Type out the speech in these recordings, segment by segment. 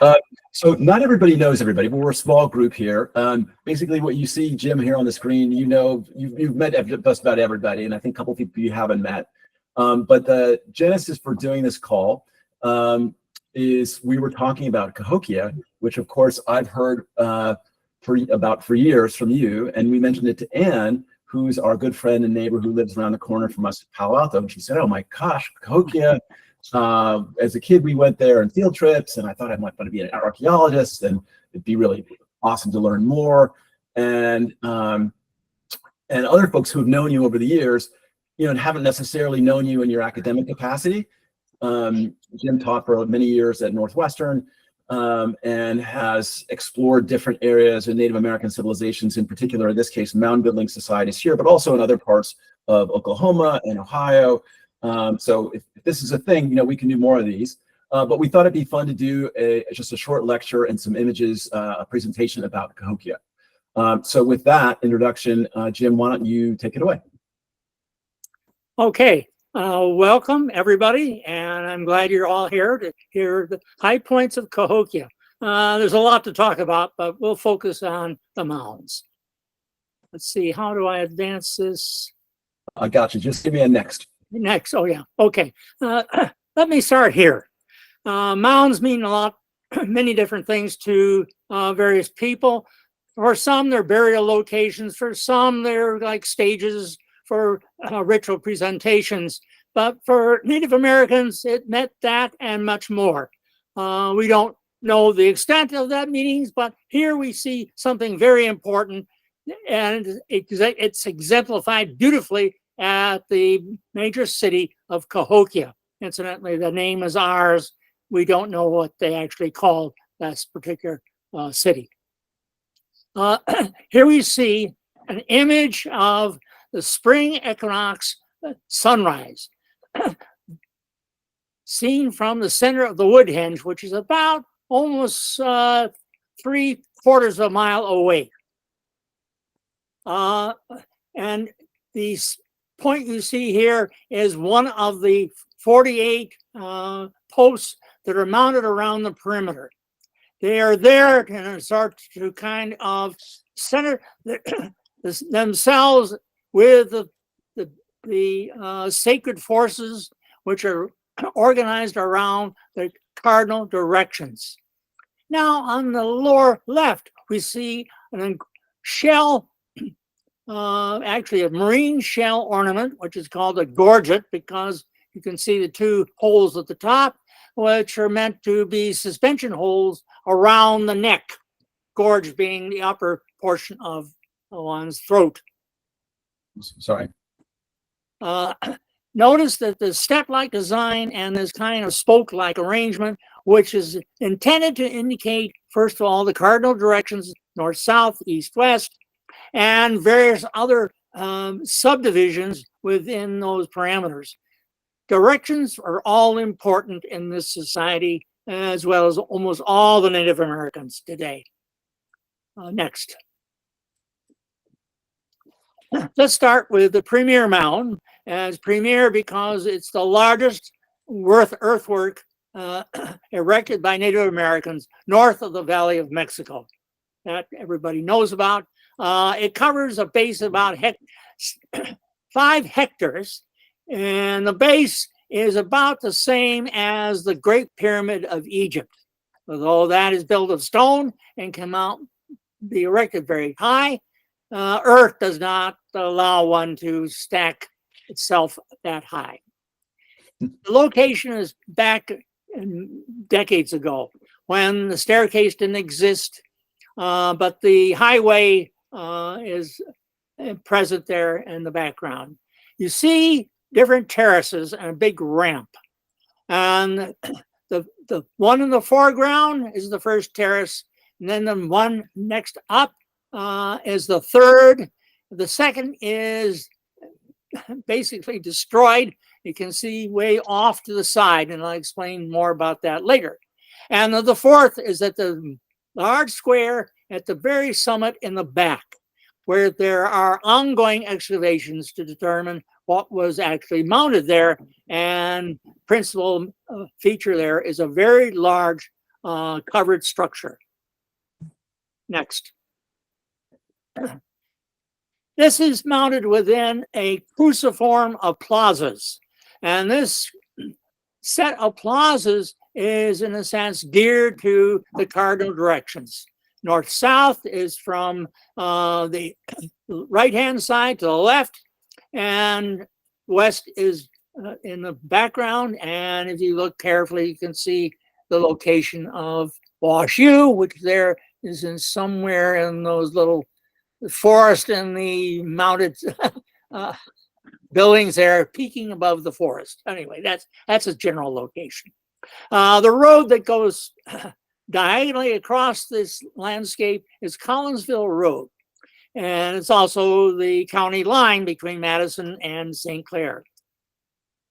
Uh, so not everybody knows everybody, but we're a small group here. Basically, what you see, Jim, here on the screen, you've met just about everybody, and I think a couple of people you haven't met. But the genesis for doing this call is we were talking about Cahokia, which of course I've heard for years from you, and we mentioned it to Anne, who's our good friend and neighbor who lives around the corner from us in Palo Alto, and she said, "Oh my gosh, Cahokia." As a kid, we went there on field trips, and I thought I might want to be an archaeologist, and it'd be really awesome to learn more. And other folks who have known you over the years, and haven't necessarily known you in your academic capacity. Jim taught for many years at Northwestern and has explored different areas in Native American civilizations, in particular, in this case, mound building societies here, but also in other parts of Oklahoma and Ohio. So if this is a thing, we can do more of these. But we thought it'd be fun to do just a short lecture and some images, a presentation about Cahokia. So with that introduction, Jim, why don't you take it away? Okay, welcome everybody, and I'm glad you're all here to hear the high points of Cahokia. There's a lot to talk about, but we'll focus on the mounds. Let's see, how do I advance this? I got you. Just give me a next. Next, oh yeah, okay. Let me start here. Mounds mean a lot, many different things to various people. For some, they're burial locations. For some, they're like stages for ritual presentations. But for Native Americans, it meant that and much more. We don't know the extent of that meanings, but here we see something very important, and it's exemplified beautifully at the major city of Cahokia. Incidentally, the name is ours. We don't know what they actually called that particular city. Here we see an image of the spring equinox sunrise, seen from the center of the Woodhenge, which is about almost 3/4 of a mile away. And the point you see here is one of the 48 posts that are mounted around the perimeter. They are there to start to kind of center themselves with the sacred forces, which are organized around the cardinal directions. Now, on the lower left, we see a shell, actually a marine shell ornament, which is called a gorget, because you can see the two holes at the top, which are meant to be suspension holes around the neck, gorge being the upper portion of one's throat. Sorry. Notice that the step-like design and this kind of spoke-like arrangement, which is intended to indicate, first of all, the cardinal directions, north, south, east, west, and various other subdivisions within those parameters. Directions are all important in this society, as well as almost all the Native Americans today. Next. Let's start with the premier mound, as premier because it's the largest earthwork erected by Native Americans north of the Valley of Mexico. That everybody knows about. It covers a base of about 5 hectares, and the base is about the same as the Great Pyramid of Egypt, although that is built of stone and can be erected very high. Earth does not allow one to stack itself that high. The location is back decades ago when the staircase didn't exist, but the highway is present there in the background. You see different terraces and a big ramp. And the one in the foreground is the first terrace, and then the one next up is the third. The second is basically destroyed. You can see way off to the side, and I'll explain more about that later. And the fourth is at the large square at the very summit in the back, where there are ongoing excavations to determine what was actually mounted there. And principal feature there is a very large covered structure. Next. This is mounted within a cruciform of plazas. And this set of plazas is, in a sense, geared to the cardinal directions. North-south is from the right-hand side to the left, and west is in the background. And if you look carefully, you can see the location of Wash U, which there is in somewhere in those little forest and the mounted buildings there peeking above the forest. Anyway, that's a general location. The road that goes diagonally across this landscape is Collinsville Road. And it's also the county line between Madison and St. Clair.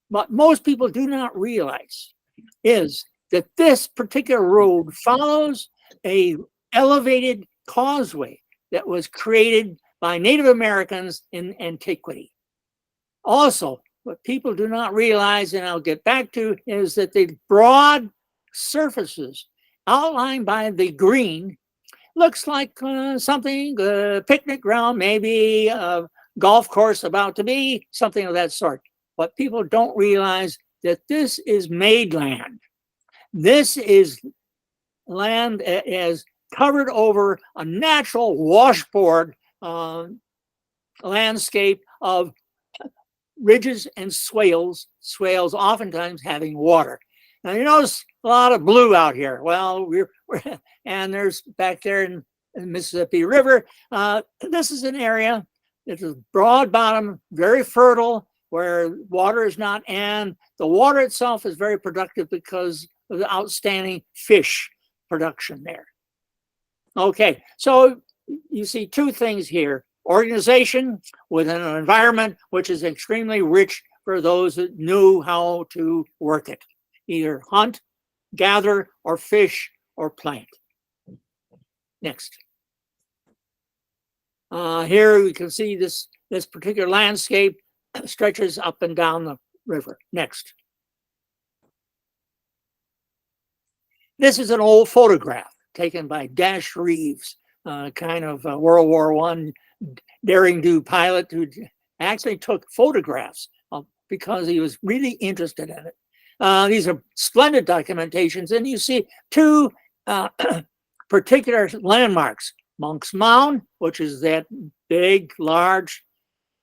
What most people do not realize is that this particular road follows a elevated causeway that was created by Native Americans in antiquity. Also, what people do not realize, and I'll get back to, is that the broad surfaces outlined by the green looks like something, a picnic ground, maybe a golf course about to be, something of that sort. But people don't realize that this is made land. This is land as covered over a natural washboard landscape of ridges and swales oftentimes having water. Now you notice a lot of blue out here. Well, and there's back there in the Mississippi River. This is an area that is broad bottom, very fertile, where water is not, and the water itself is very productive because of the outstanding fish production there. Okay, so you see two things here. Organization within an environment which is extremely rich for those that knew how to work it. Either hunt, gather, or fish, or plant. Next. Here we can see this particular landscape stretches up and down the river. Next. This is an old photograph taken by Dash Reeves, kind of a World War I daring do pilot who actually took photographs because he was really interested in it. These are splendid documentations, and you see two particular landmarks. Monk's Mound, which is that big, large,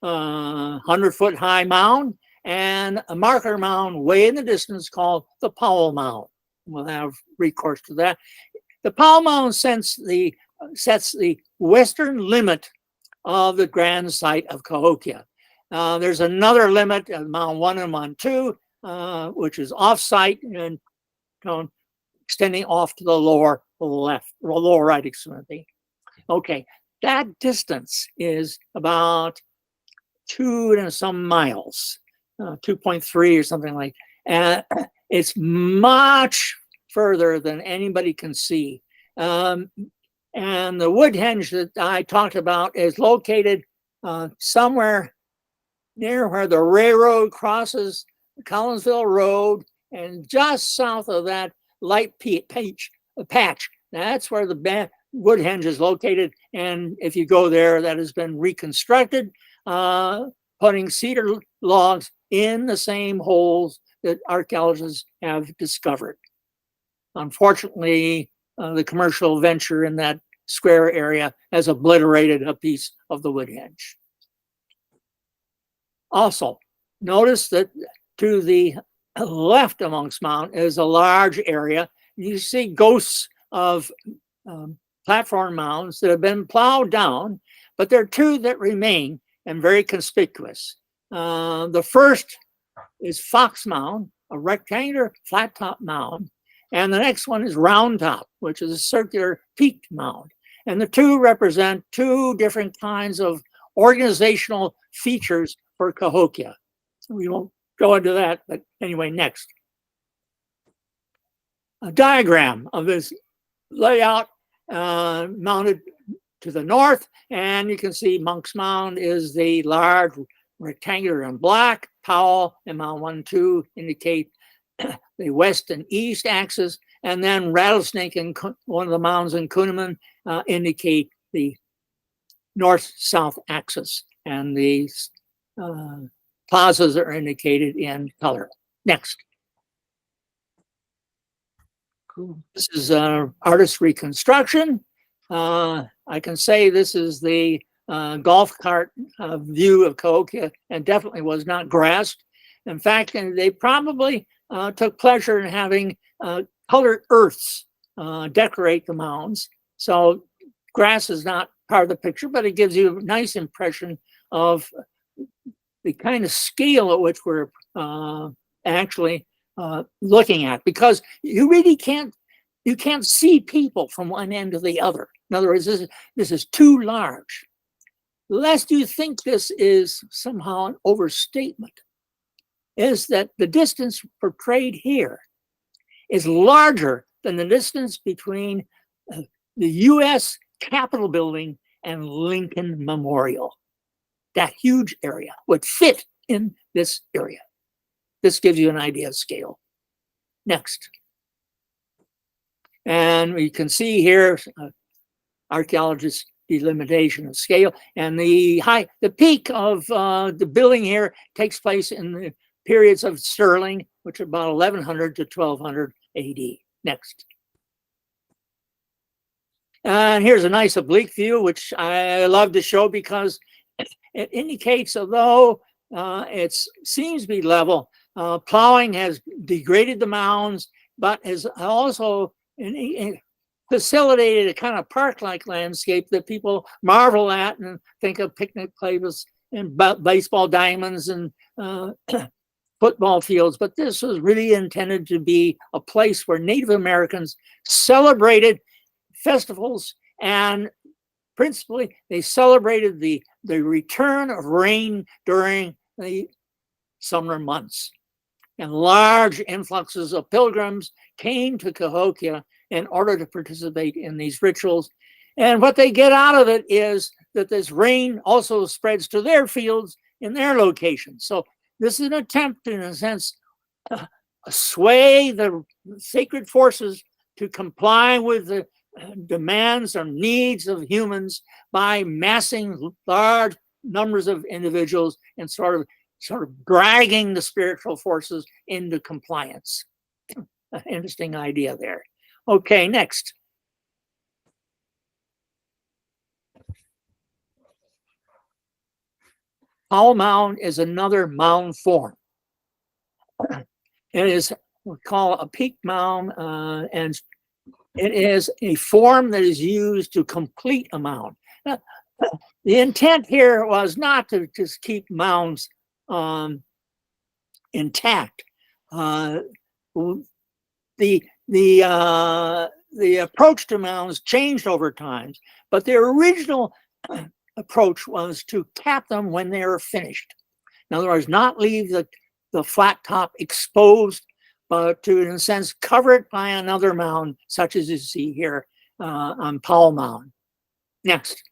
100-foot high mound, and a marker mound way in the distance called the Powell Mound. We'll have recourse to that. The Powell Mound sets the western limit of the grand site of Cahokia. There's another limit, Mound 1 and Mound 2, which is off-site and extending off to the lower left, or lower right, excuse me. Okay, that distance is about 2 and some miles, 2.3 or something like that. And it's much further than anybody can see. And the wood henge that I talked about is located somewhere near where the railroad crosses Collinsville Road, and just south of that light patch. That's where the wood henge is located. And if you go there, that has been reconstructed, putting cedar logs in the same holes that archaeologists have discovered. Unfortunately, the commercial venture in that square area has obliterated a piece of the wood henge. Also, notice that to the left of Monk's Mound is a large area. You see ghosts of platform mounds that have been plowed down, but there are two that remain and very conspicuous. The first is Fox Mound, a rectangular flat top mound, and the next one is Round Top, which is a circular peaked mound. And the two represent two different kinds of organizational features for Cahokia. We won't go into that, but anyway, next. A diagram of this layout mounted to the north, and you can see Monk's Mound is the large rectangular in black. Powell and Mound 1 and 2 indicate the west and east axis, and then rattlesnake and one of the mounds in Kuhneman indicate the north-south axis, and the plazas are indicated in color. Next. Cool. This is artist reconstruction. I can say this is the golf cart view of Cahokia, and definitely was not grassed. In fact, they probably took pleasure in having colored earths decorate the mounds. So grass is not part of the picture, but it gives you a nice impression of the kind of scale at which we're actually looking at, because you really can't see people from one end to the other. In other words, this is too large. Lest you think this is somehow an overstatement, is that the distance portrayed here is larger than the distance between the U.S. Capitol building and Lincoln Memorial. That huge area would fit in this area. This gives you an idea of scale. Next. And we can see here, archaeologists' delimitation of scale, and the peak of the building here takes place in the periods of Sterling, which are about 1100 to 1200 AD. Next. And here's a nice oblique view, which I love to show because it indicates, although it seems to be level, plowing has degraded the mounds, but has also facilitated a kind of park-like landscape that people marvel at and think of picnic tables and baseball diamonds and football fields. But this was really intended to be a place where Native Americans celebrated festivals, and principally they celebrated the return of rain during the summer months. And large influxes of pilgrims came to Cahokia in order to participate in these rituals. And what they get out of it is that this rain also spreads to their fields in their locations. So this is an attempt, in a sense, sway the sacred forces to comply with the demands or needs of humans by massing large numbers of individuals and sort of dragging the spiritual forces into compliance. Interesting idea there. Okay, next. Powell Mound is another mound form. It is what we call a peak mound, and it is a form that is used to complete a mound. Now, the intent here was not to just keep mounds intact. The approach to mounds changed over time, but the original approach was to cap them when they were finished. In other words, not leave the flat top exposed, but to, in a sense, cover it by another mound, such as you see here on Powell Mound. Next.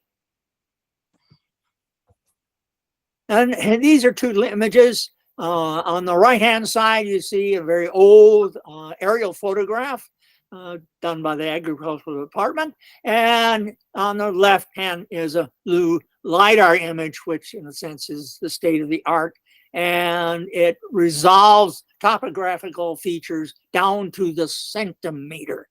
And these are two images. On the right-hand side, you see a very old aerial photograph done by the Agricultural Department. And on the left hand is a blue LiDAR image, which in a sense is the state of the art. And it resolves topographical features down to the centimeter.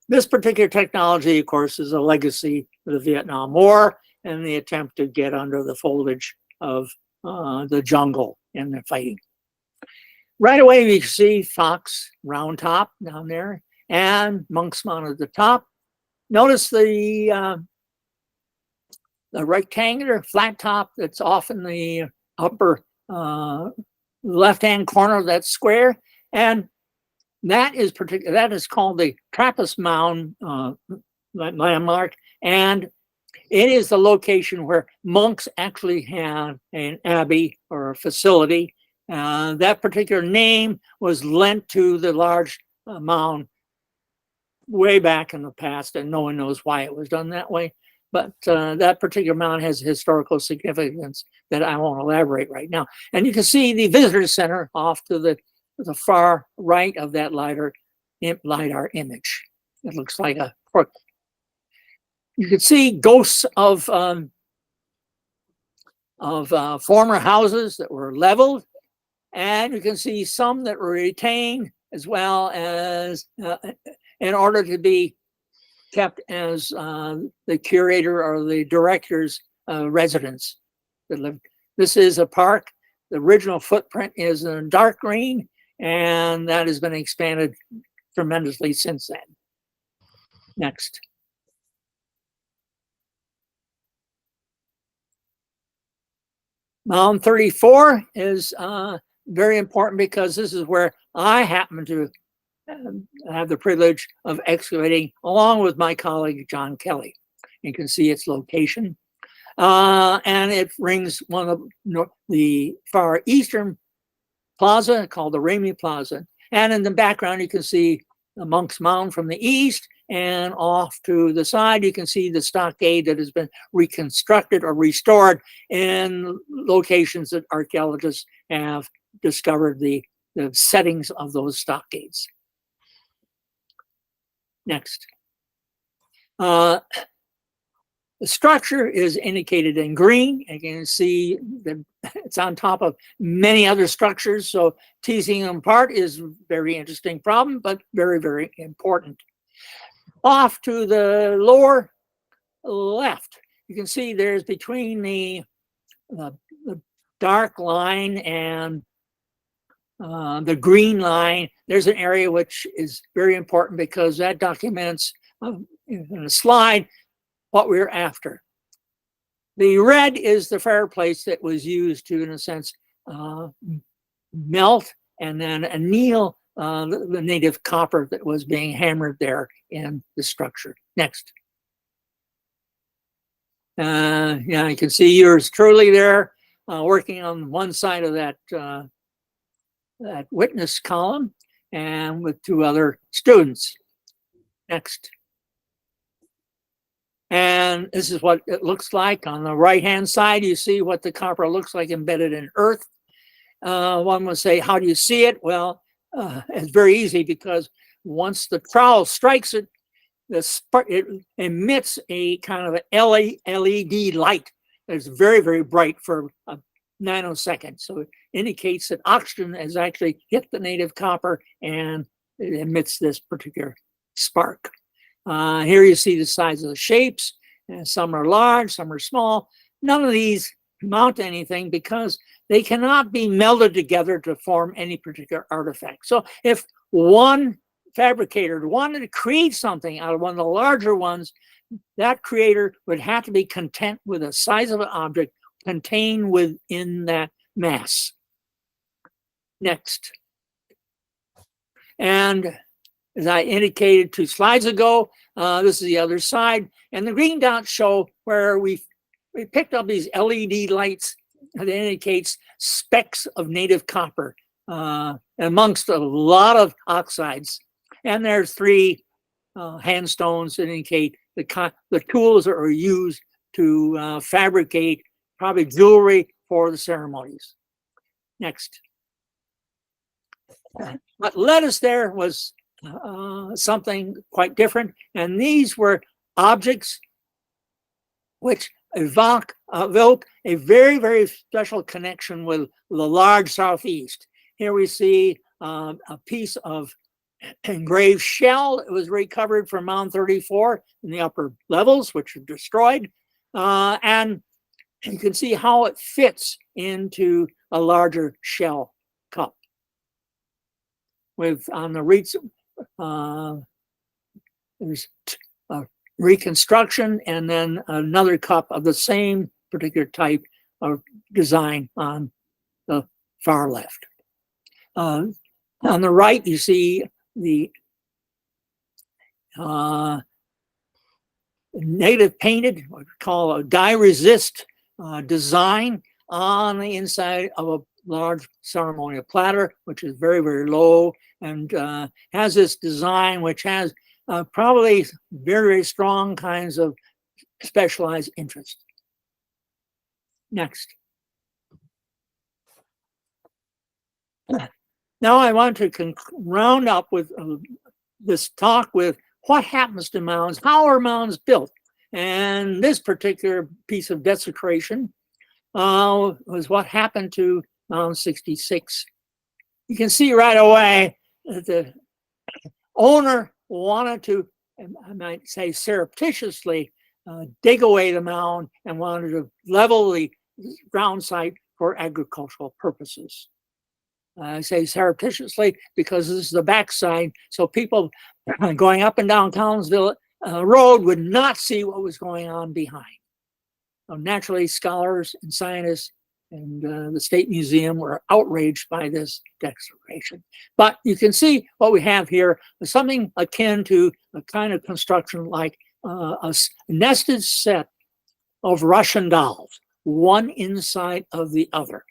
This particular technology, of course, is a legacy of the Vietnam War and the attempt to get under the foliage of the jungle in the fighting. Right away, we see Fox Round Top down there and Monk's Mound at the top. Notice the rectangular flat top that's off in the upper left-hand corner of that square, and that is called the Trappist Mound landmark, and it is the location where monks actually had an abbey or a facility. That particular name was lent to the large mound way back in the past, and no one knows why it was done that way. But that particular mound has historical significance that I won't elaborate right now. And you can see the visitor center off to the far right of that LiDAR LiDAR image. It looks like a crook. You can see ghosts of former houses that were leveled, and you can see some that were retained, as well as in order to be kept as the curator or the director's residence that lived. This is a park. The original footprint is in dark green, and that has been expanded tremendously since then. Next. Mound 34 is very important because this is where I happen to have the privilege of excavating along with my colleague John Kelly. You can see its location. And it rings one of the far eastern plaza called the Ramey Plaza. And in the background, you can see the Monk's Mound from the east, and off to the side, you can see the stockade that has been reconstructed or restored in locations that archaeologists have discovered the settings of those stockades. Next. The structure is indicated in green. You can see that it's on top of many other structures, so teasing them apart is a very interesting problem, but very, very important. Off to the lower left, you can see there's between the dark line and the green line, there's an area which is very important because that documents in a slide what we're after. The red is the fireplace that was used to, in a sense, melt and then anneal the native copper that was being hammered there in the structure. Next. Yeah, you can see yours truly there working on one side of that that witness column and with two other students. Next. And this is what it looks like. On the right-hand side, you see what the copper looks like embedded in earth. One would say, how do you see it? Well, it's very easy because once the trowel strikes it, it emits a kind of an LED light that's very, very bright for a nanosecond. So it indicates that oxygen has actually hit the native copper and it emits this particular spark. Here you see the size of the shapes. Some are large, some are small. None of these amount to anything because they cannot be melded together to form any particular artifact. So if one fabricator wanted to create something out of one of the larger ones, that creator would have to be content with the size of an object contained within that mass. Next. And as I indicated 2 slides ago, this is the other side. And the green dots show where we picked up these LED lights that indicates specks of native copper amongst a lot of oxides. And there's 3 handstones that indicate the tools that are used to fabricate probably jewelry for the ceremonies. Next. What led us there was something quite different, and these were objects which evoke a very, very special connection with the large Southeast. Here we see a piece of engraved shell that was recovered from Mound 34 in the upper levels, which are destroyed, and you can see how it fits into a larger shell cup. With on the there's a reconstruction and then another cup of the same particular type of design on the far left. On the right, you see the native painted, what we call a dye resist design on the inside of a large ceremonial platter, which is very, very low and has this design which has probably very, very strong kinds of specialized interest. Next. Now I want to round up with this talk with what happens to mounds, how are mounds built? And this particular piece of desecration was what happened to Mound 66. You can see right away that the owner wanted to, I might say surreptitiously, dig away the mound and wanted to level the ground site for agricultural purposes. I say surreptitiously because this is the backside, so people going up and down Collinsville Road would not see what was going on behind. Naturally, scholars and scientists and the State Museum were outraged by this declaration. But you can see what we have here is something akin to a kind of construction like a nested set of Russian dolls, one inside of the other.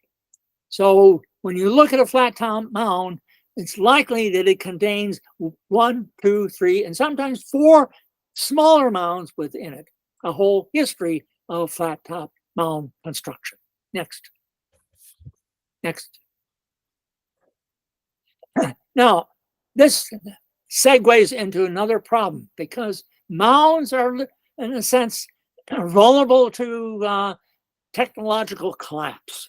So when you look at a flat top mound, it's likely that it contains 1, 2, 3, and sometimes 4 smaller mounds within it, a whole history of flat top mound construction. Next. Now, this segues into another problem because mounds are, in a sense, vulnerable to technological collapse.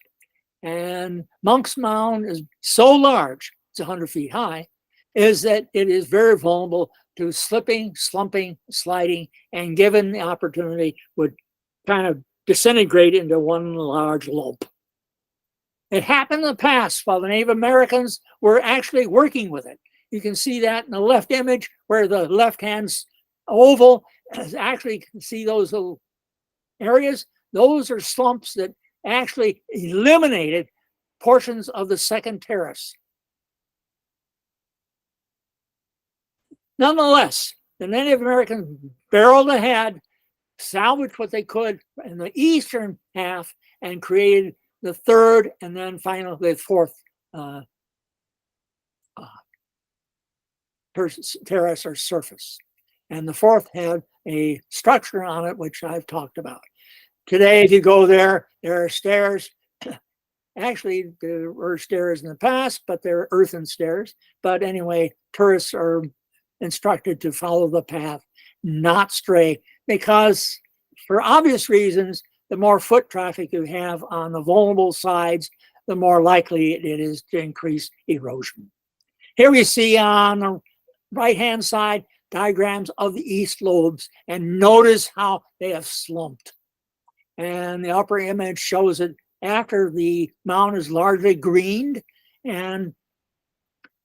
And Monk's Mound is so large, it's 100 feet high, is that it is very vulnerable to slipping, slumping, sliding, and given the opportunity would kind of disintegrate into one large lump. It happened in the past while the Native Americans were actually working with it. You can see that in the left image where the left hand's oval, actually you can see those little areas. Those are slumps that actually eliminated portions of the second terrace. Nonetheless, the Native Americans barreled ahead, salvaged what they could in the eastern half, and created the third and then finally the fourth terrace or surface. And the fourth had a structure on it, which I've talked about. Today, if you go there, there are stairs. Actually, there were stairs in the past, but they're earthen stairs. But anyway, tourists are instructed to follow the path, not stray, because for obvious reasons, the more foot traffic you have on the vulnerable sides, the more likely it is to increase erosion. Here we see on the right-hand side diagrams of the east lobes, and notice how they have slumped. And the upper image shows it after the mound is largely greened, and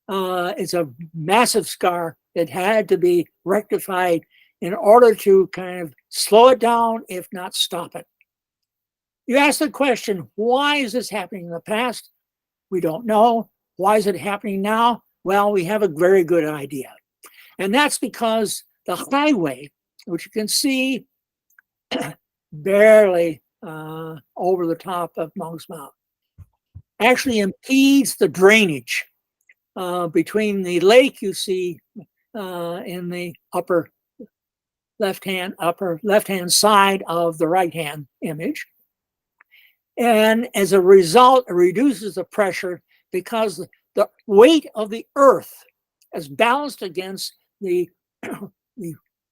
it's a massive scar that had to be rectified in order to kind of slow it down, if not stop it. You ask the question, why is this happening in the past? We don't know. Why is it happening now? Well, we have a very good idea. And that's because the highway, which you can see barely over the top of Monk's Mound, actually impedes the drainage between the lake you see in the upper left-hand side of the right-hand image. And as a result, it reduces the pressure because the weight of the earth is balanced against the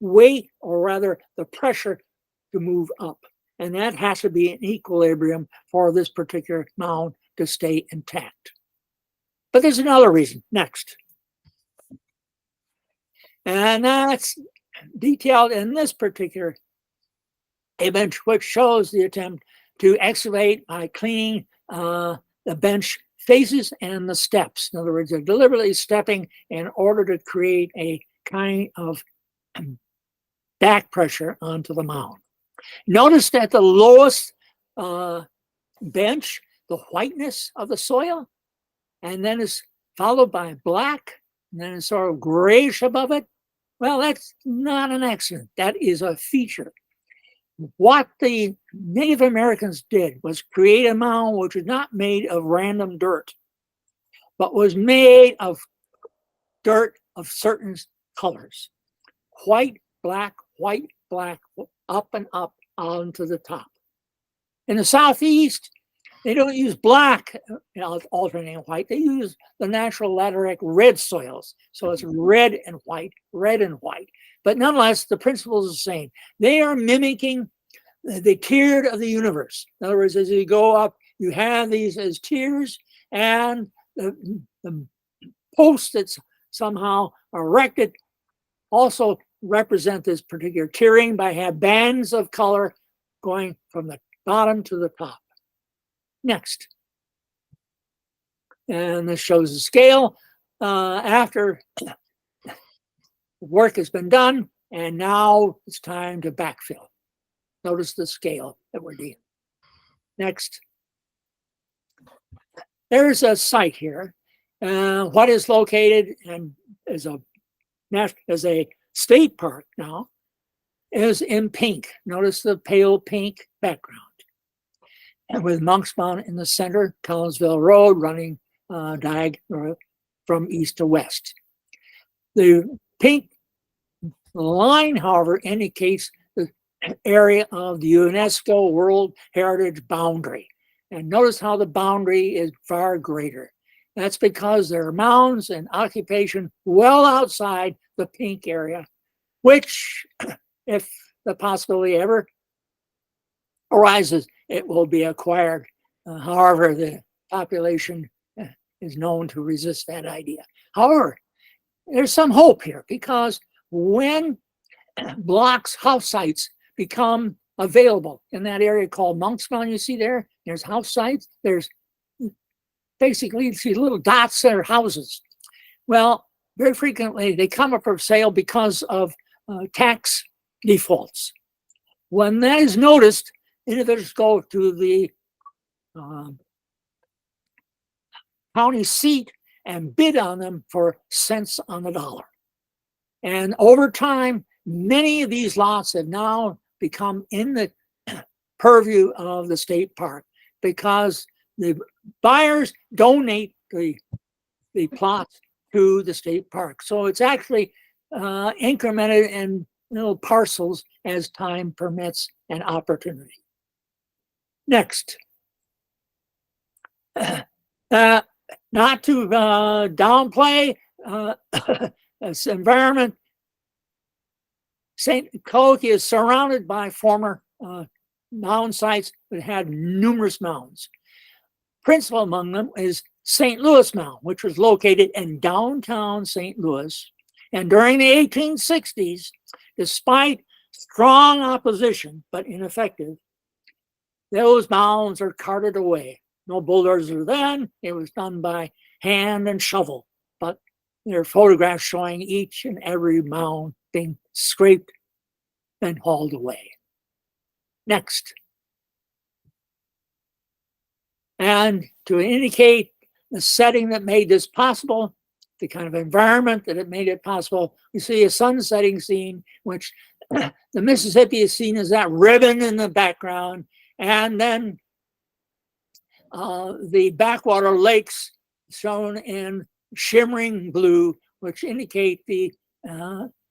weight, or rather the pressure to move up. And that has to be in equilibrium for this particular mound to stay intact. But there's another reason. Next. And that's detailed in this particular image, which shows the attempt to excavate by cleaning the bench faces and the steps. In other words, they're deliberately stepping in order to create a kind of back pressure onto the mound. Notice that the lowest bench, the whiteness of the soil, and then it's followed by black, and then it's sort of grayish above it. Well, that's not an accident. That is a feature. What the Native Americans did was create a mound which was not made of random dirt, but was made of dirt of certain colors. White, black, up and up onto the top. In the southeast, They don't use black, alternating white. They use the natural lateritic red soils. So it's red and white, red and white. But nonetheless, the principle is the same. They are mimicking the tiered of the universe. In other words, as you go up, you have these as tiers, and the posts that's somehow erected also represent this particular tiering by have bands of color going from the bottom to the top. Next. And this shows the scale after work has been done, and now it's time to backfill. Notice the scale that we're dealing. Next. There's a site here. What is located and as a state park now is in pink. Notice the pale pink background. And with Monks Mountain in the center, Collinsville Road running diagonal from east to west. The pink line, however, indicates the area of the UNESCO World Heritage boundary. And notice how the boundary is far greater. That's because there are mounds and occupation well outside the pink area, which, if the possibility ever arises, it will be acquired. However, the population is known to resist that idea. However, there's some hope here, because when blocks, house sites become available in that area called Monks Mountain, you see there's house sites, there's basically, you see little dots that are houses. Well, very frequently they come up for sale because of tax defaults. When that is noticed, individuals go to the county seat and bid on them for cents on the dollar. And over time, many of these lots have now become in the purview of the state park, because the buyers donate the plots to the state park. So it's actually incremented in little parcels as time permits and opportunity. Next. Not to downplay this environment, St. Cahokia is surrounded by former mound sites that had numerous mounds. Principal among them is St. Louis Mound, which was located in downtown St. Louis. And during the 1860s, despite strong opposition, but ineffective, those mounds are carted away. No bulldozers then. It was done by hand and shovel. But there are photographs showing each and every mound being scraped and hauled away. Next. And to indicate the setting that made this possible, the kind of environment that it made it possible, we see a sun-setting scene, which the Mississippi is seen as that ribbon in the background, and then the backwater lakes shown in shimmering blue, which indicate the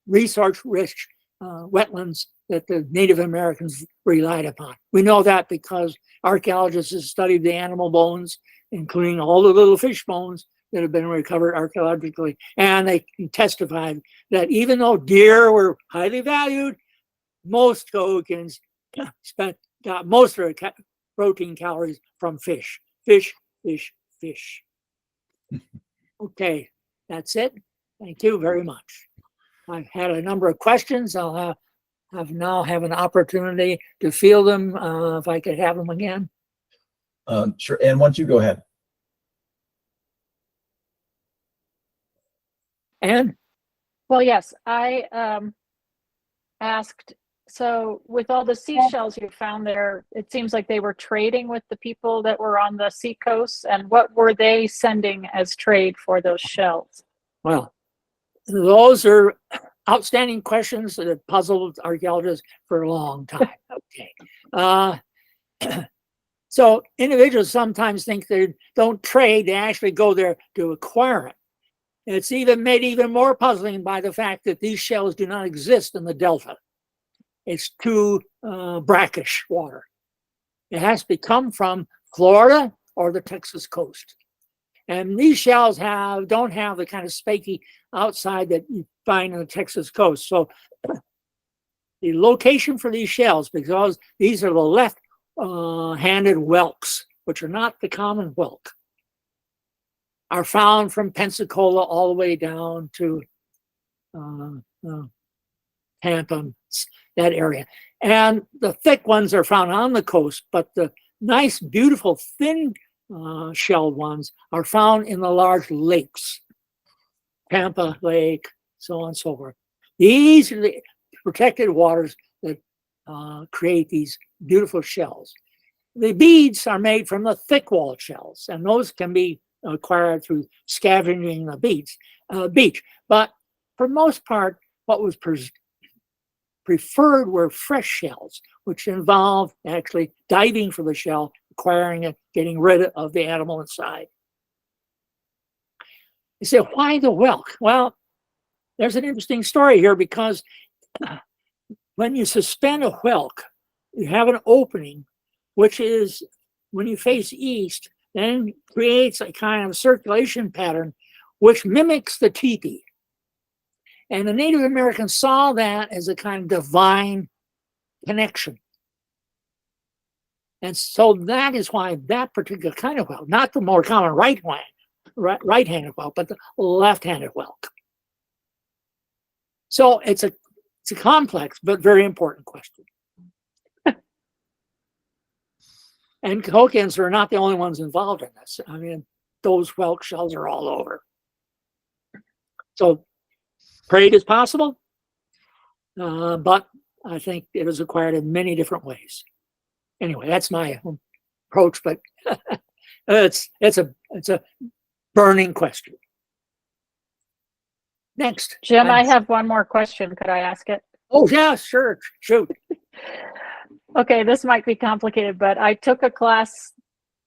resource-rich wetlands that the Native Americans relied upon. We know that because archaeologists have studied the animal bones, including all the little fish bones that have been recovered archaeologically, and they testified that even though deer were highly valued, most Cahokians got most of their protein calories from fish. Fish, fish, fish. Okay, that's it. Thank you very much. I've had a number of questions. I'll now have an opportunity to field them if I could have them again. Sure, and why don't you go ahead? And well, yes, I asked, so with all the seashells you found there, it seems like they were trading with the people that were on the seacoast, and what were they sending as trade for those shells? Well, those are outstanding questions that have puzzled archaeologists for a long time. Okay. So individuals sometimes think they don't trade, they actually go there to acquire it. It's even made even more puzzling by the fact that these shells do not exist in the Delta. It's too brackish water. It has to come from Florida or the Texas coast. And these shells don't have the kind of spaky outside that you find on the Texas coast. So the location for these shells, because these are the left-handed whelks, which are not the common whelk, are found from Pensacola all the way down to Tampa, that area. And the thick ones are found on the coast, but the nice, beautiful, thin shelled ones are found in the large lakes, Tampa Lake, so on and so forth. These are the protected waters that create these beautiful shells. The beads are made from the thick-walled shells, and those can be acquired through scavenging the beach. But for most part, what was preferred were fresh shells, which involved actually diving for the shell, acquiring it, getting rid of the animal inside. You say, why the whelk? Well, there's an interesting story here, because when you suspend a whelk, you have an opening, which is, when you face east, then creates a kind of circulation pattern which mimics the teepee. And the Native Americans saw that as a kind of divine connection. And so that is why that particular kind of whelk, not the more common right-handed whelk, but the left-handed whelk. So it's a complex but very important question. And Cahokians are not the only ones involved in this. I mean, those whelk shells are all over. So trade is possible, but I think it is acquired in many different ways. Anyway, that's my approach, but it's a burning question. Next. Jim, I have one more question. Could I ask it? Oh, yeah, sure. Shoot. Okay, this might be complicated, but I took a class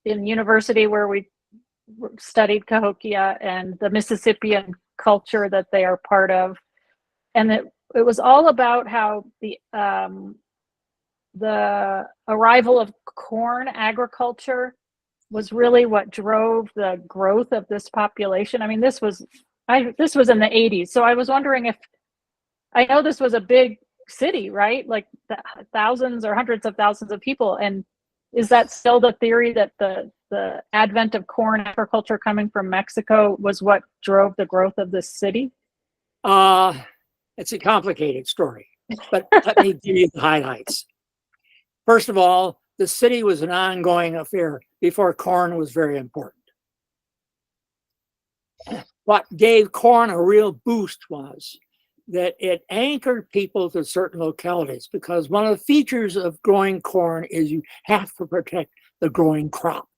in university where we studied Cahokia and the Mississippian culture that they are part of. And it was all about how the arrival of corn agriculture was really what drove the growth of this population. I mean, this was in the 80s. So I was wondering if, I know this was a big city, right? Like thousands or hundreds of thousands of people. And is that still the theory that the advent of corn agriculture coming from Mexico was what drove the growth of this city? It's a complicated story, but let me give you the highlights. First of all, the city was an ongoing affair before corn was very important. What gave corn a real boost was that it anchored people to certain localities, because one of the features of growing corn is you have to protect the growing crop.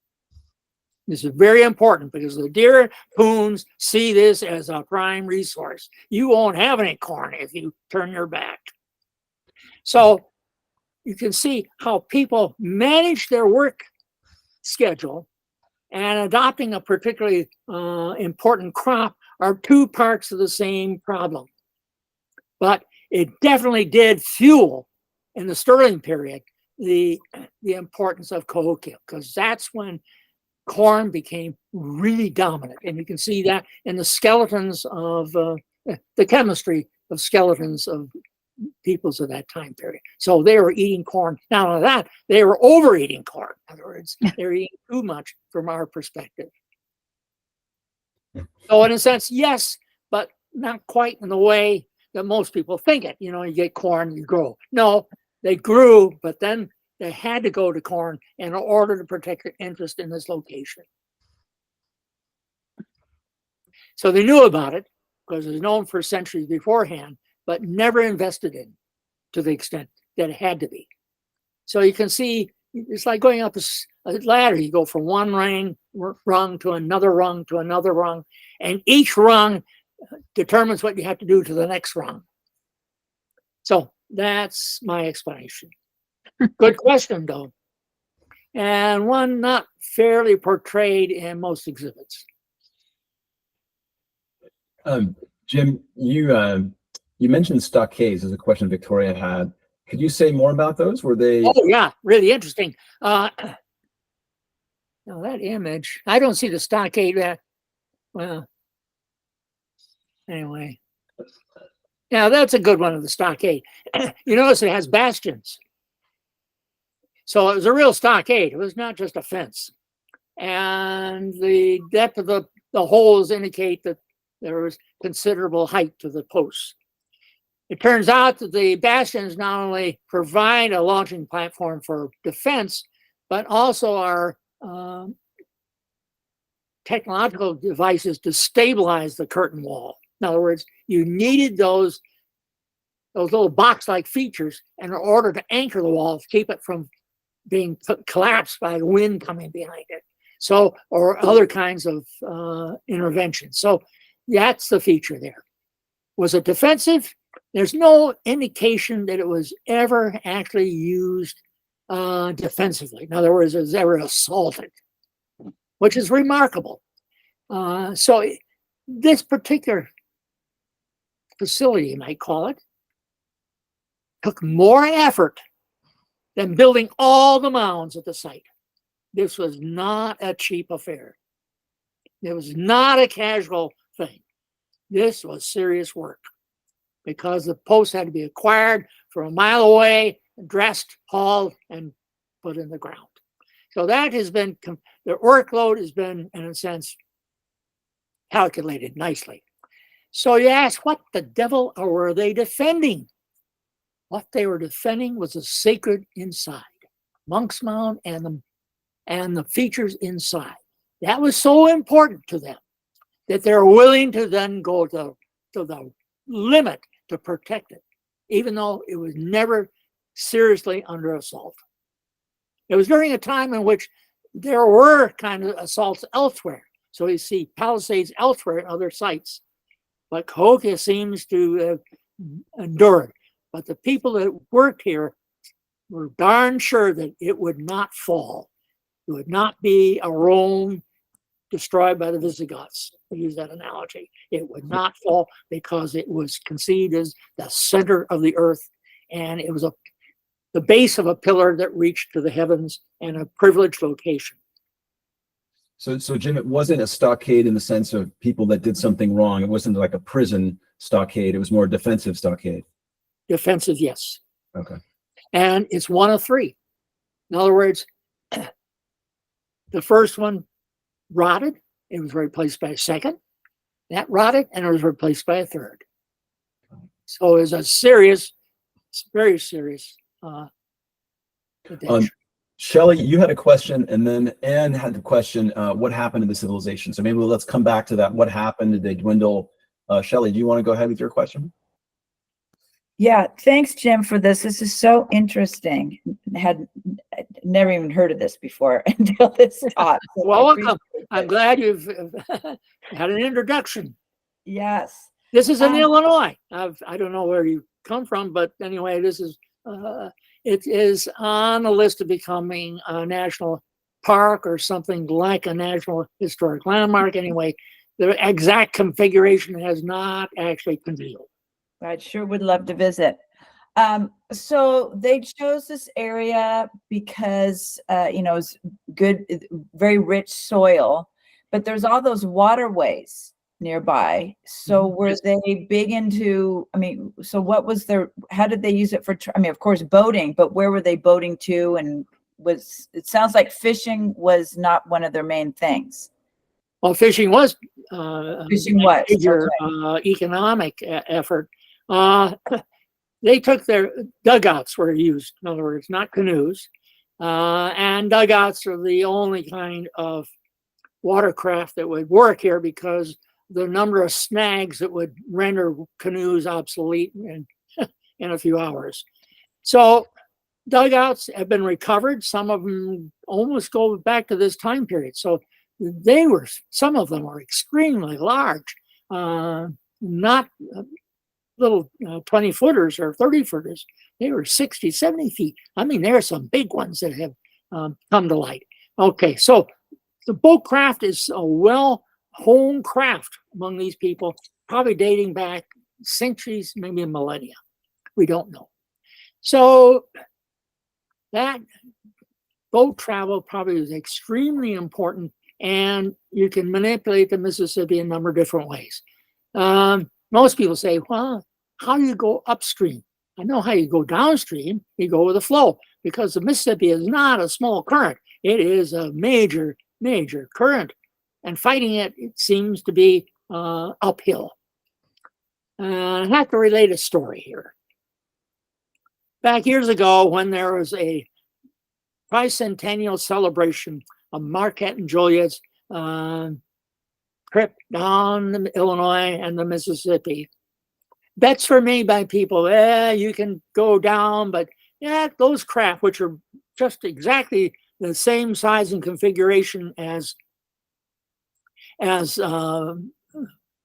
This is very important because the deer and coons see this as a prime resource. You won't have any corn if you turn your back. So you can see how people manage their work schedule, and adopting a particularly important crop are two parts of the same problem. But it definitely did fuel, in the Sterling period, the importance of Cahokia, because that's when corn became really dominant. And you can see that in the skeletons of the chemistry of skeletons of peoples of that time period. So they were eating corn. Not only that, they were overeating corn. In other words, they were eating too much from our perspective. So in a sense, yes, but not quite in the way that most people think it. You know, you get corn, you grow. No, they grew, but then they had to go to corn in order to protect their interest in this location. So they knew about it because it was known for centuries beforehand, but never invested in to the extent that it had to be. So you can see it's like going up a ladder. You go from one rung to another rung to another rung, and each rung determines what you have to do to the next rung. So that's my explanation. Good question, though, and one not fairly portrayed in most exhibits. Jim, you mentioned stockades as a question Victoria had. Could you say more about those? Were they? Oh yeah, really interesting. Now that image, I don't see the stockade. Well, anyway. Yeah, that's a good one of the stockade. You notice it has bastions. So it was a real stockade. It was not just a fence. And the depth of the holes indicate that there was considerable height to the posts. It turns out that the bastions not only provide a launching platform for defense, but also are technological devices to stabilize the curtain wall. In other words, you needed those little box-like features in order to anchor the wall, to keep it from being collapsed by the wind coming behind it. So, or other kinds of interventions. So that's the feature there. Was it defensive? There's no indication that it was ever actually used defensively. In other words, it was ever assaulted, which is remarkable. So this particular facility, you might call it, took more effort than building all the mounds at the site. This was not a cheap affair. It was not a casual thing. This was serious work because the posts had to be acquired from a mile away, dressed, hauled, and put in the ground. So that has been, the workload has been, in a sense, calculated nicely. So you ask, what the devil were they defending? What they were defending was the sacred inside, Monk's Mound and the features inside. That was so important to them that they're willing to then go to the limit to protect it, even though it was never seriously under assault. It was during a time in which there were kind of assaults elsewhere. So you see palisades elsewhere at other sites. But Cahokia seems to have endured. But the people that worked here were darn sure that it would not fall. It would not be a Rome destroyed by the Visigoths, to use that analogy. It would not fall because it was conceived as the center of the earth, and it was the base of a pillar that reached to the heavens and a privileged location. So Jim, it wasn't a stockade in the sense of people that did something wrong. It wasn't like a prison stockade. It was more a defensive stockade. Defensive, yes. Okay. And it's one of three. In other words, the first one rotted. It was replaced by a second. That rotted, and it was replaced by a third. So it was a serious, very serious adventure. Shelley, you had a question, and then Ann had the question, what happened to the civilization? So maybe let's come back to that. What happened? Did they dwindle? Shelley, do you want to go ahead with your question? Yeah, thanks, Jim, for this. This is so interesting. Had never even heard of this before until this talk. So Welcome. I'm glad you've had an introduction. Yes. This is in Illinois. I don't know where you come from, but anyway, this is it is on the list of becoming a national park or something like a national historic landmark. Anyway, the exact configuration has not actually been revealed. I sure would love to visit. So they chose this area because, it's good, very rich soil, but there's all those waterways nearby. So were they big into, so what was how did they use it for, of course, boating, but where were they boating to? And it sounds like fishing was not one of their main things. Well, fishing was a major economic effort. They took their dugouts were used, in other words, not canoes. And dugouts are the only kind of watercraft that would work here because the number of snags that would render canoes obsolete in a few hours. So dugouts have been recovered. Some of them almost go back to this time period. So some of them are extremely large, not little 20 footers or 30 footers. They were 60, 70 feet. There are some big ones that have come to light. Okay, so the boat craft is a well-honed craft among these people, probably dating back centuries, maybe a millennia. We don't know. So that boat travel probably is extremely important, and you can manipulate the Mississippi in a number of different ways. Most people say, well, how do you go upstream? I know how you go downstream. You go with the flow, because the Mississippi is not a small current. It is a major, major current. And fighting it, it seems to be uphill. I have to relate a story here. Back years ago, when there was a tricentennial celebration of Marquette and Joliet's trip down the Illinois and the Mississippi, bets were made by people, you can go down, but yeah, those craft, which are just exactly the same size and configuration as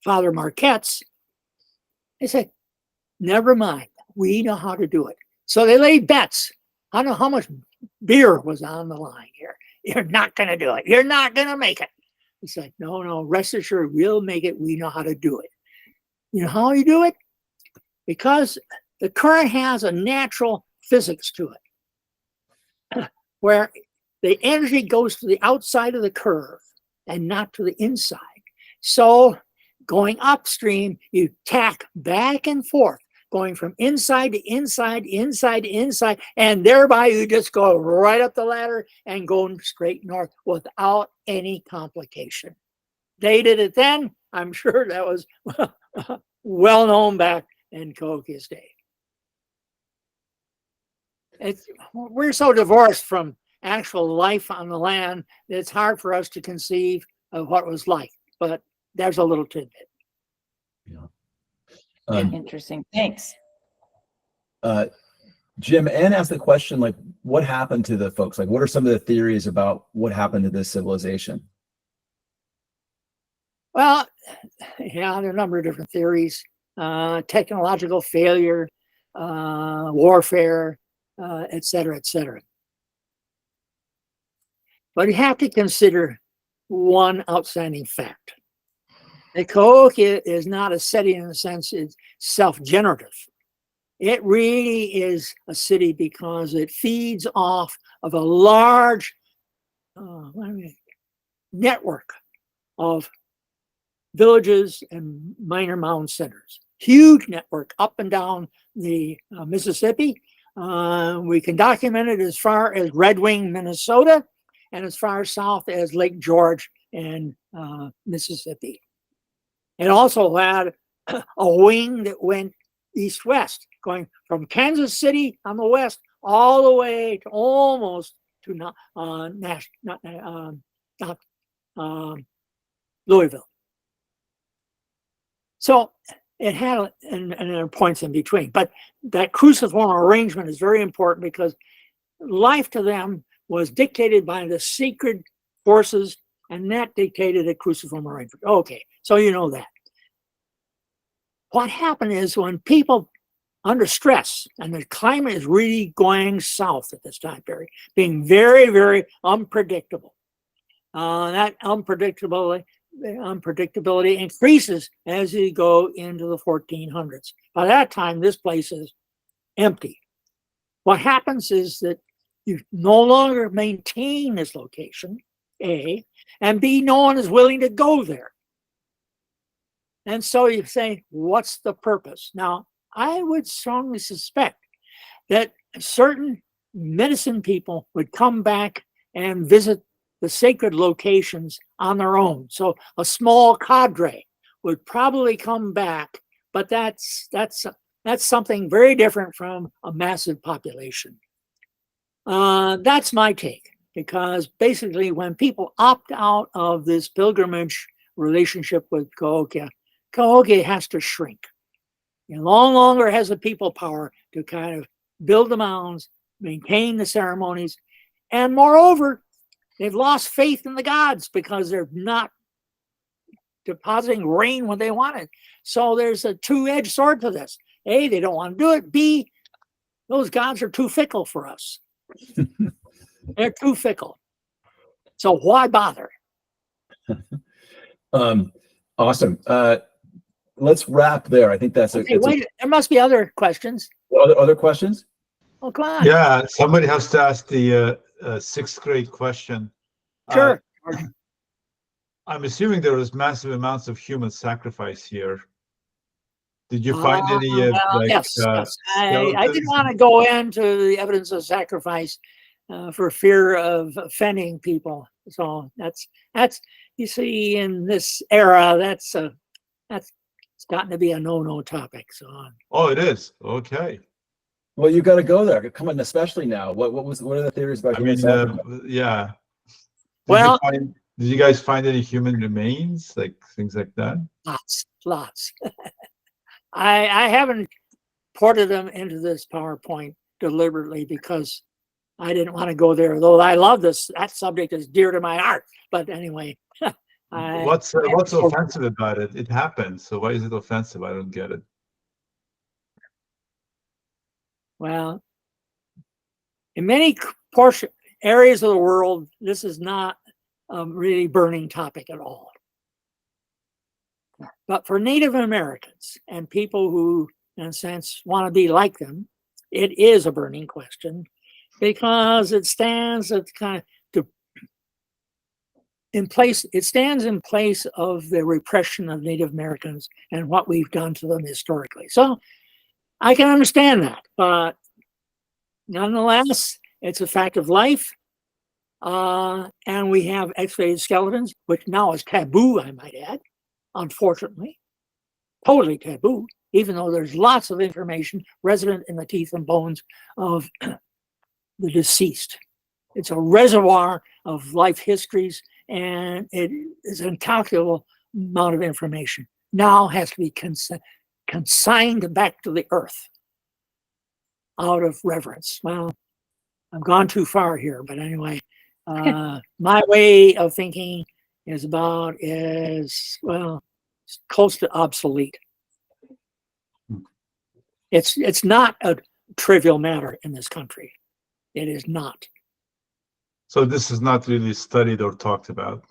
Father Marquette's, they said, never mind, we know how to do it. So they laid bets. I don't know how much beer was on the line here. You're not going to do it. You're not going to make it. He said, no, rest assured, we'll make it. We know how to do it. You know how you do it? Because the current has a natural physics to it, where the energy goes to the outside of the curve and not to the inside. So going upstream, you tack back and forth, going from inside to inside, inside to inside, and thereby you just go right up the ladder and go straight north without any complication. They did it then. I'm sure that was well known back in Cahokia's day. We're so divorced from actual life on the land that it's hard for us to conceive of what it was like, but there's a little tidbit. Yeah. Interesting. Thanks. Jim, Ann asked the question, like, what happened to the folks? Like, what are some of the theories about what happened to this civilization? Well, yeah, there are a number of different theories. Technological failure, warfare, et cetera, et cetera. But you have to consider one outstanding fact. The Cahokia is not a city in the sense it's self-generative. It really is a city because it feeds off of a large network of villages and minor mound centers. Huge network up and down the Mississippi. We can document it as far as Red Wing, Minnesota, and as far south as Lake George in Mississippi. It also had a wing that went east-west, going from Kansas City on the west all the way to almost to Louisville. So it had and there are points in between, but that cruciform arrangement is very important because life to them was dictated by the sacred forces, and that dictated a cruciform arrangement. Okay, so you know that. What happened is when people under stress, and the climate is really going south at this time period, being very, very unpredictable. That unpredictability increases as you go into the 1400s. By that time, this place is empty. What happens is that you no longer maintain this location, A, and B, no one is willing to go there. And so you say, what's the purpose? Now, I would strongly suspect that certain medicine people would come back and visit the sacred locations on their own. So a small cadre would probably come back, but that's something very different from a massive population. That's my take, because basically when people opt out of this pilgrimage relationship with Cahokia, Cahokia has to shrink. It no longer has the people power to kind of build the mounds, maintain the ceremonies, and moreover, they've lost faith in the gods because they're not depositing rain when they want it. So there's a two-edged sword to this. A, they don't want to do it. B, those gods are too fickle for us. They're too fickle. So why bother? Awesome. Let's wrap there. I think that's okay, wait, there must be other questions. Other questions? Oh, come on. Yeah, somebody has to ask the sixth grade question. Sure. I'm assuming there was massive amounts of human sacrifice here. Did you find any yes, yes. I skeletons? didn't want to go into the evidence of sacrifice for fear of offending people. So that's you see in this era that's it's gotten to be a no topic. So Oh, it is. Okay. Well, you got to go there. Come on, especially now. What are the theories about I human mean, sacrifice? yeah. Well, did you guys find any human remains, like things like that? lots. I haven't ported them into this PowerPoint deliberately because I didn't want to go there, though I love this. That subject is dear to my heart. But anyway, What's offensive about it? It happened. So why is it offensive? I don't get it. Well, in many areas of the world, this is not a really burning topic at all. But for Native Americans and people who, in a sense, want to be like them, it is a burning question because it stands at kind of in place. It stands in place of the repression of Native Americans and what we've done to them historically. So I can understand that, but nonetheless, it's a fact of life. And we have excavated skeletons, which now is taboo, I might add, unfortunately. Totally taboo, even though there's lots of information resident in the teeth and bones of the deceased. It's a reservoir of life histories, and it is an incalculable amount of information. Now has to be consigned back to the earth out of reverence. Well, I've gone too far here, but anyway, my way of thinking is close to obsolete. It's not a trivial matter in this country. It is not. So this is not really studied or talked about.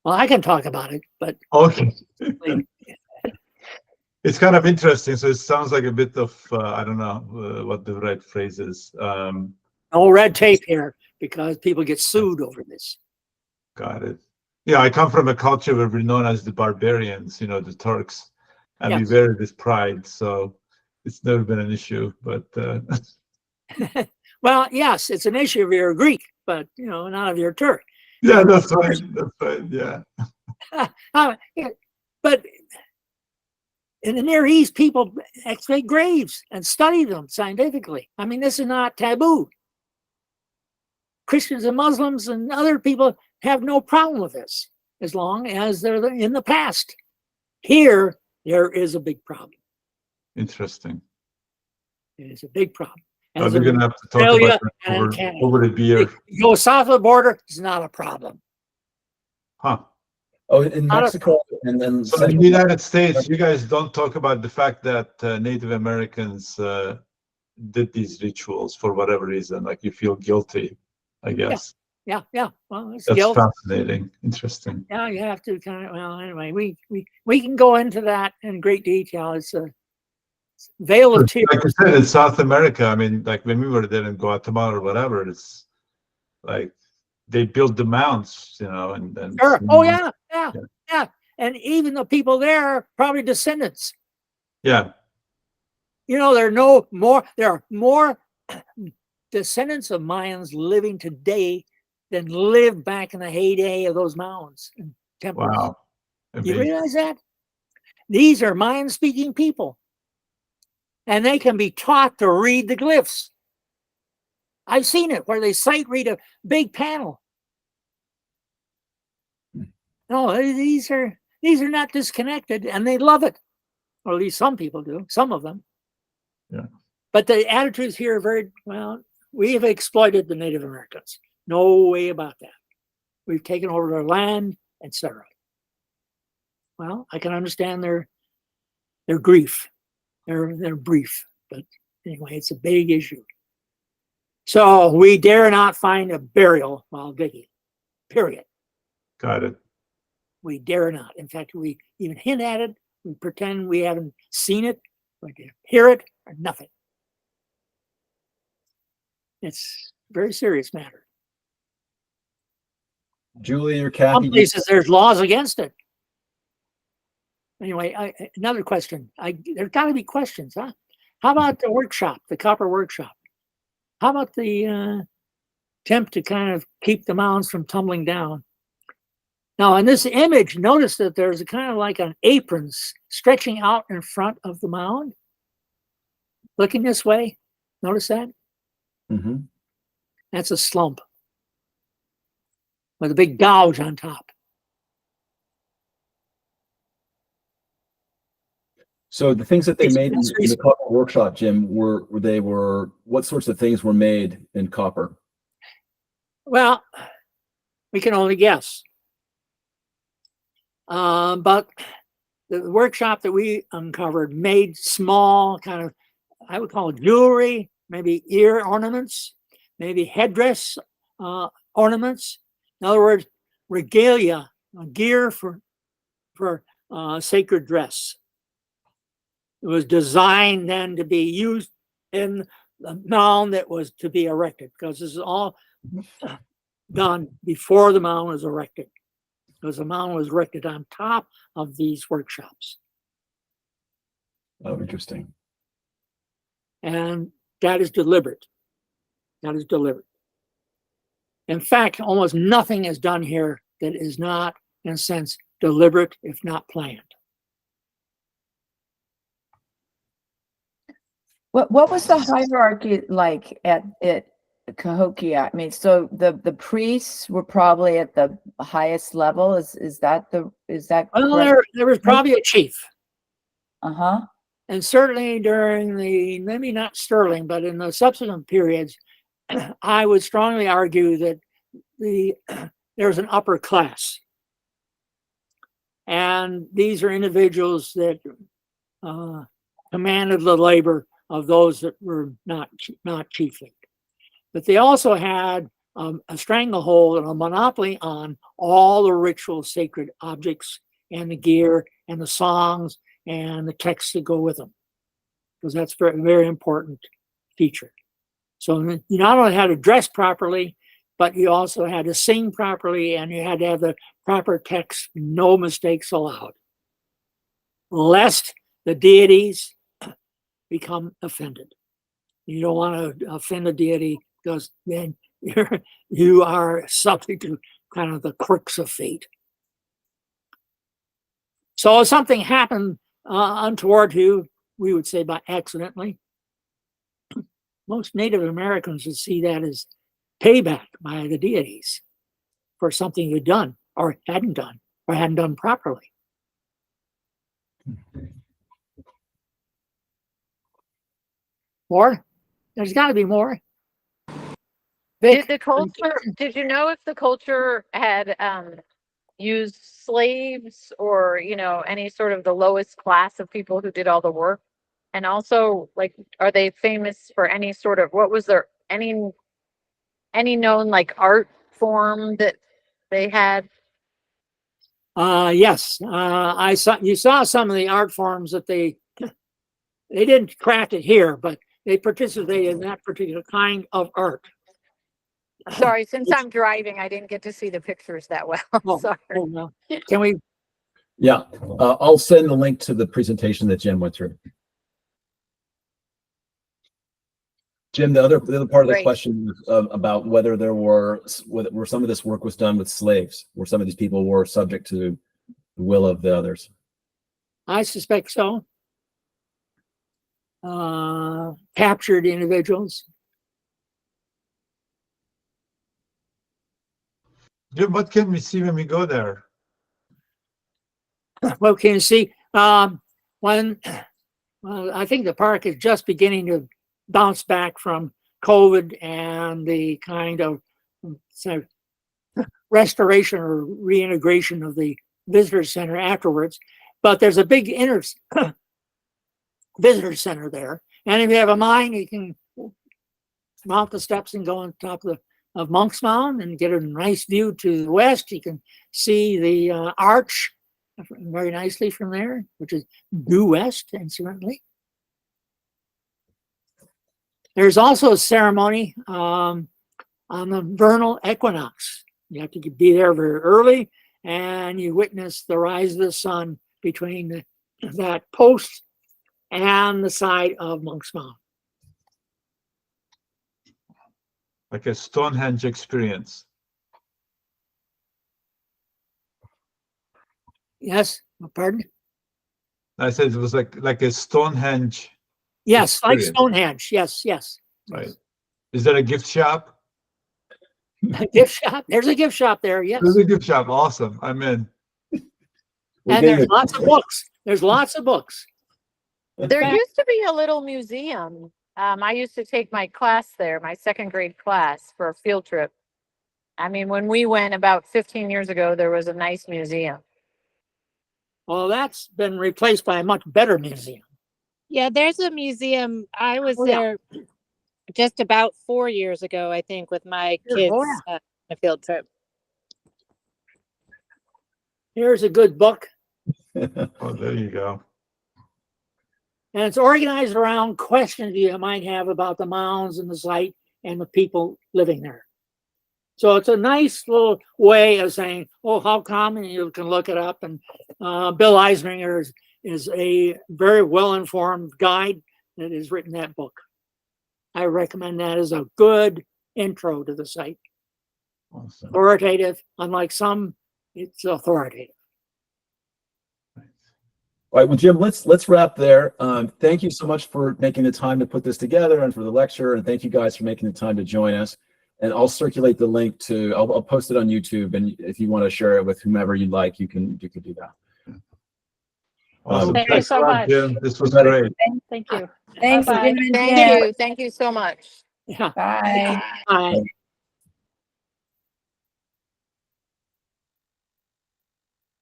Well, I can talk about it, but okay. It's kind of interesting. So it sounds like a bit of I don't know what the right phrase is. No red tape here because people get sued over this. Got it. Yeah, I come from a culture where we're known as the barbarians, the Turks, and we wear this pride. So it's never been an issue. But well, yes, it's an issue if you're a Greek, but not if you're a Turk. Yeah, that's right. That's right. Yeah. But in the Near East, people excavate graves and study them scientifically. I mean, this is not taboo. Christians and Muslims and other people have no problem with this as long as they're in the past. Here, there is a big problem. Interesting. It is a big problem. We're going to have to talk about that over the beer. You go south of the border, it's not a problem. Huh. Oh, in Mexico and then so in the United States, you guys don't talk about the fact that Native Americans did these rituals for whatever reason. Like you feel guilty, I guess. Yeah. Well, it's that's guilt. Fascinating. Interesting. Yeah, you have to kind of. Well, anyway, we can go into that in great detail. It's a veil of tears. Like you said, in South America, I mean, like when we were there in Guatemala or whatever, it's like they built the mounds, and sure. Oh yeah. And even the people there are probably descendants. Yeah. There are more descendants of Mayans living today than lived back in the heyday of those mounds and temples. Wow. You realize that? These are Mayan-speaking people. And they can be taught to read the glyphs. I've seen it where they sight read a big panel. No, these are not disconnected, and they love it. Or at least some people do, some of them. Yeah. But the attitudes here are very, we have exploited the Native Americans. No way about that. We've taken over their land, etc. Well, I can understand their grief. They're brief, but anyway, it's a big issue. So we dare not find a burial while digging, period. Got it. We dare not. In fact, we even hint at it. We pretend we haven't seen it, we can hear it, or nothing. It's very serious matter. Julie or Some Kathy, places there's laws against it. Anyway, another question. There's got to be questions, huh? How about the workshop, the copper workshop? How about the attempt to kind of keep the mounds from tumbling down? Now, in this image, notice that there's a kind of like an apron stretching out in front of the mound. Looking this way, notice that? Mhm. That's a slump with a big gouge on top. So the things that they It's made in the recent. copper workshop, Jim, were what sorts of things were made in copper? Well, we can only guess. But the workshop that we uncovered made small kind of, I would call it jewelry, maybe ear ornaments, maybe headdress ornaments. In other words, regalia, gear for sacred dress. It was designed then to be used in the mound that was to be erected, because this is all done before the mound was erected, because the mound was erected on top of these workshops. Oh, interesting. And that is deliberate. That is deliberate. In fact, almost nothing is done here that is not, in a sense, deliberate, if not planned. What was the hierarchy like at Cahokia? I mean, so the priests were probably at the highest level. Is that Well, correct? there was probably a chief. Uh-huh. And certainly during the, maybe not Sterling, but in the subsequent periods, I would strongly argue that there's an upper class. And these are individuals that commanded the labor of those that were not chiefly. But they also had a stranglehold and a monopoly on all the ritual sacred objects and the gear and the songs and the texts that go with them, because that's a very important feature. So you not only had to dress properly, but you also had to sing properly, and you had to have the proper text, no mistakes allowed, lest the deities become offended. You don't want to offend a deity, because then you are subject to kind of the quirks of fate. So if something happened untoward to you, we would say by accidentally, most Native Americans would see that as payback by the deities for something you'd done or hadn't done properly. More? There's got to be more. Vic, Did you know if the culture had used slaves or, any sort of the lowest class of people who did all the work? And also, like, are they famous for any sort of, what was there, any known like art form that they had? Yes, you saw some of the art forms that they didn't craft it here, but they participated in that particular kind of art. Sorry, since I'm driving, I didn't get to see the pictures that well. Sorry. Oh, no. Can we? Yeah, I'll send the link to the presentation that Jim went through. Jim, the other part of the Great. question was about whether where some of this work was done with slaves, where some of these people were subject to the will of the others. I suspect so. Captured individuals. Jim, what can we see when we go there? Well, can you see? I think the park is just beginning to bounce back from COVID and the kind of restoration or reintegration of the visitor center afterwards. But there's a big visitor center there. And if you have a mind, you can mount the steps and go on top of Monk's Mound and get a nice view to the west. You can see the arch very nicely from there, which is due west, incidentally. There's also a ceremony on the vernal equinox. You have to be there very early, and you witness the rise of the sun between that post and the side of Monk's Mound. Like a Stonehenge experience. Yes, pardon? I said it was like a Stonehenge. Yes, like experience. Stonehenge. Yes, yes. Right. Is there a gift shop? A gift shop. There's a gift shop there. Yes. There's a gift shop. Awesome. I'm in. And there's lots of books. There's lots of books. There used to be a little museum. I used to take my class there, my second grade class, for a field trip. I mean, when we went about 15 years ago, there was a nice museum. Well, that's been replaced by a much better museum. Yeah, there's a museum. I was Oh, yeah. there just about 4 years ago, I think, with my kids Oh, on a field trip. Here's a good book, Oh, there you go. and it's organized around questions you might have about the mounds and the site and the people living there. So it's a nice little way of saying, oh, how common, you can look it up. And Bill Eisninger is a very well-informed guide that has written that book. I recommend that as a good intro to the site. Awesome. Authoritative, unlike some, it's authoritative. All right, well, Jim, let's wrap there. Thank you so much for making the time to put this together and for the lecture, and thank you guys for making the time to join us. And I'll circulate the link to. I'll post it on YouTube, and if you want to share it with whomever you'd like, you can do that. Awesome. Thank you Thanks a so lot, much. Jim. This was great. Thank you. Thanks, Bye-bye. Jim and Thank Jim. you. Thank you so much. Yeah. Bye. Hi.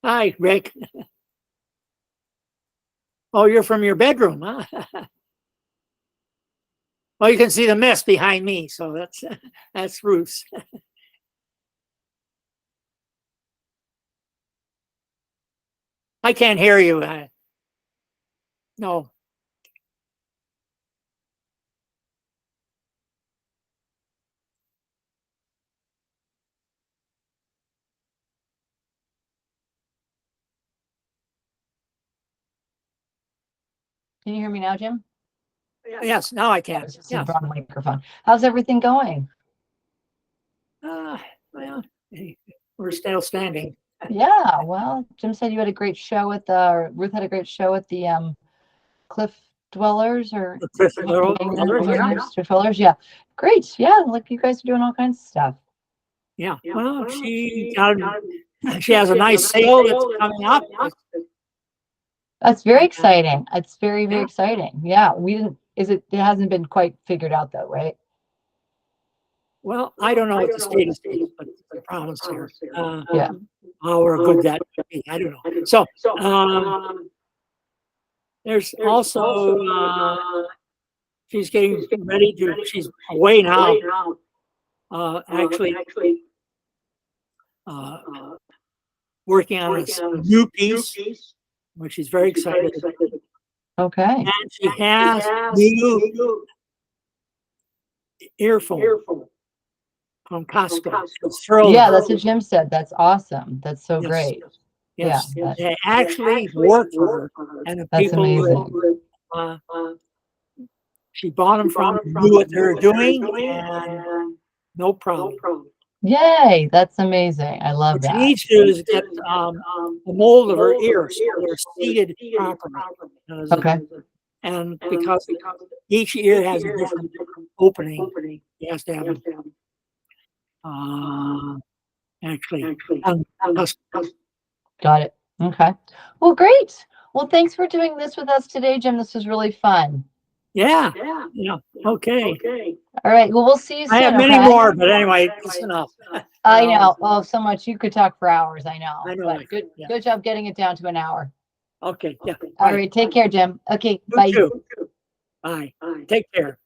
Hi, Rick. Oh, you're from your bedroom, huh? Well, you can see the mist behind me, so that's Ruth's. I can't hear you. No. Can you hear me now, Jim? Yes, now I can. It's just Yeah. a wrong microphone. How's everything going? Well, hey, we're still standing. Yeah, well, Jim said you had a great show with Ruth had a great show with the Cliff Dwellers or The Cliff Dwellers, Cliff Dwellers. Yeah, great. Yeah, look, you guys are doing all kinds of stuff. Yeah. Well, she has a nice sale that's coming up. That's very exciting. It's very, very exciting. Yeah, we didn't. It hasn't been quite figured out though, right? Well, I don't know what the status is, but the promise here. Yeah. How good that would be, I don't know. So there's also she's getting ready to. She's away now. Actually, working on a new piece, which she's very excited about. Okay. And she has new earphone from Costco. It's thrilled Yeah, her. that's what Jim said. That's awesome. That's so Yes. great. Yes, Yeah, they actually work for her, and the That's people amazing. she bought them from knew what they were doing, and no problem. Yay, that's amazing. I love What she that. needs to do is get the mold of her ears so they're seated properly. Okay. And because each ear has a different opening, he has to have it. Actually, Got it. Okay. Well, great. Well, thanks for doing this with us today, Jim. This was really fun. yeah. Okay. All right. Well, we'll see you soon. I have many okay? more, but anyway, it's enough. I know. Oh, so much. You could talk for hours. I know. I know. But good job getting it down to an hour. Okay. Yeah. All right. Take care, Jim. Okay. You Bye. too. Bye. Take care.